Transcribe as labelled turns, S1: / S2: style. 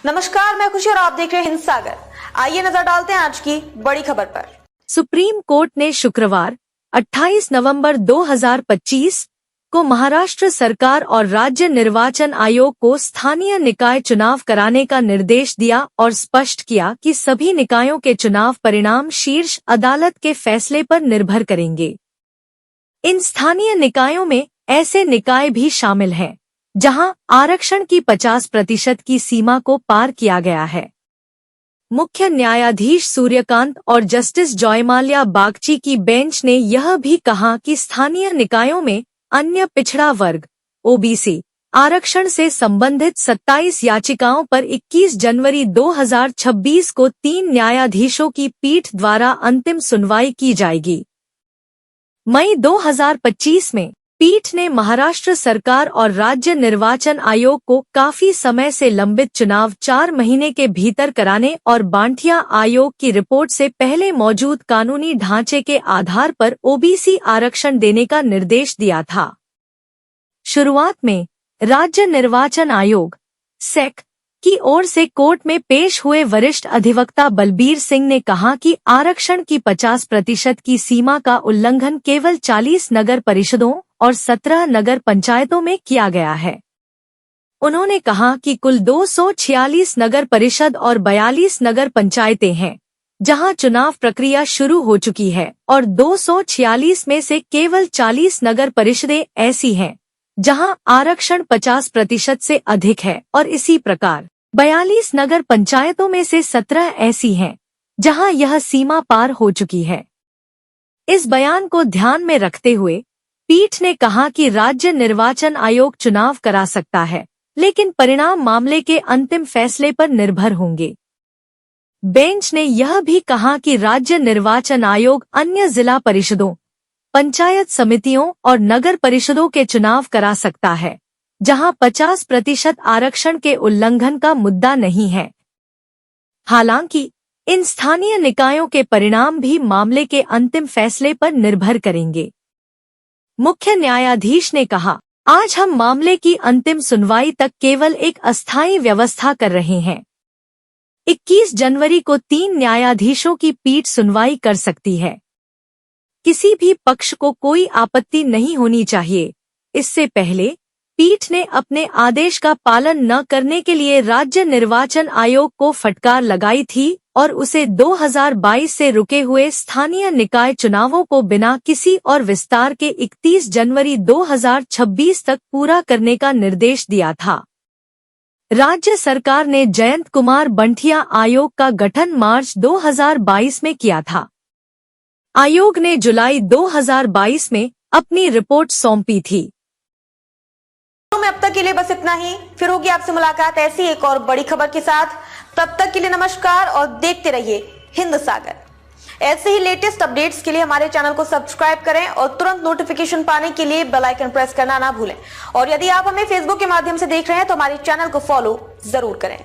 S1: नमस्कार, मैं खुशी और आप देख रहे हैं हिंद सागर। आइए नजर डालते हैं आज की बड़ी खबर पर।
S2: सुप्रीम कोर्ट ने शुक्रवार 28 नवंबर 2025 को महाराष्ट्र सरकार और राज्य निर्वाचन आयोग को स्थानीय निकाय चुनाव कराने का निर्देश दिया और स्पष्ट किया कि सभी निकायों के चुनाव परिणाम शीर्ष अदालत के फैसले पर निर्भर करेंगे। इन स्थानीय निकायों में ऐसे निकाय भी शामिल हैं जहां आरक्षण की 50% की सीमा को पार किया गया है। मुख्य न्यायाधीश सूर्यकांत और जस्टिस जॉयमाल्या बागची की बेंच ने यह भी कहा कि स्थानीय निकायों में अन्य पिछड़ा वर्ग ओबीसी आरक्षण से संबंधित 27 याचिकाओं पर 21 जनवरी 2026 को 3 न्यायाधीशों की पीठ द्वारा अंतिम सुनवाई की जाएगी। मई 2025 में पीठ ने महाराष्ट्र सरकार और राज्य निर्वाचन आयोग को काफी समय से लंबित चुनाव 4 महीने के भीतर कराने और बांटिया आयोग की रिपोर्ट से पहले मौजूद कानूनी ढांचे के आधार पर ओबीसी आरक्षण देने का निर्देश दिया था। शुरुआत में राज्य निर्वाचन आयोग सेक की ओर से कोर्ट में पेश हुए वरिष्ठ अधिवक्ता बलबीर सिंह ने कहा कि आरक्षण की 50% की सीमा का उल्लंघन केवल 40 नगर परिषदों और 17 नगर पंचायतों में किया गया है। उन्होंने कहा कि कुल 246 नगर परिषद और 42 नगर पंचायतें हैं जहां चुनाव प्रक्रिया शुरू हो चुकी है और 246 में से केवल 40 नगर परिषदें ऐसी हैं जहां आरक्षण 50% से अधिक है और इसी प्रकार 42 नगर पंचायतों में से 17 ऐसी हैं जहां यह सीमा पार हो चुकी है। इस बयान को ध्यान में रखते हुए पीठ ने कहा कि राज्य निर्वाचन आयोग चुनाव करा सकता है, लेकिन परिणाम मामले के अंतिम फैसले पर निर्भर होंगे। बेंच ने यह भी कहा कि राज्य निर्वाचन आयोग अन्य जिला परिषदों, पंचायत समितियों और नगर परिषदों के चुनाव करा सकता है, जहां 50% आरक्षण के उल्लंघन का मुद्दा नहीं है। हालांकि इन स्थानीय निकायों के परिणाम भी मामले के अंतिम फैसले पर निर्भर करेंगे। मुख्य न्यायाधीश ने कहा, आज हम मामले की अंतिम सुनवाई तक केवल एक अस्थायी व्यवस्था कर रहे हैं। 21 जनवरी को 3 न्यायाधीशों की पीठ सुनवाई कर सकती है। किसी भी पक्ष को कोई आपत्ति नहीं होनी चाहिए। इससे पहले पीठ ने अपने आदेश का पालन न करने के लिए राज्य निर्वाचन आयोग को फटकार लगाई थी और उसे 2022 से रुके हुए स्थानीय निकाय चुनावों को बिना किसी और विस्तार के 31 जनवरी 2026 तक पूरा करने का निर्देश दिया था। राज्य सरकार ने जयंत कुमार बंटिया आयोग का गठन मार्च 2022 में किया था। आयोग ने जुलाई 2022 में अपनी रिपोर्ट सौंपी थी।
S1: अब तक के लिए बस इतना ही, फिर होगी आपसे मुलाकात ऐसी एक और बड़ी खबर के साथ। तब तक के लिए नमस्कार और देखते रहिए हिंद सागर। ऐसे ही लेटेस्ट अपडेट्स के लिए हमारे चैनल को सब्सक्राइब करें और तुरंत नोटिफिकेशन पाने के लिए बेल आइकन प्रेस करना ना भूलें। और यदि आप हमें फेसबुक के माध्यम से देख रहे हैं तो हमारे चैनल को फॉलो जरूर करें।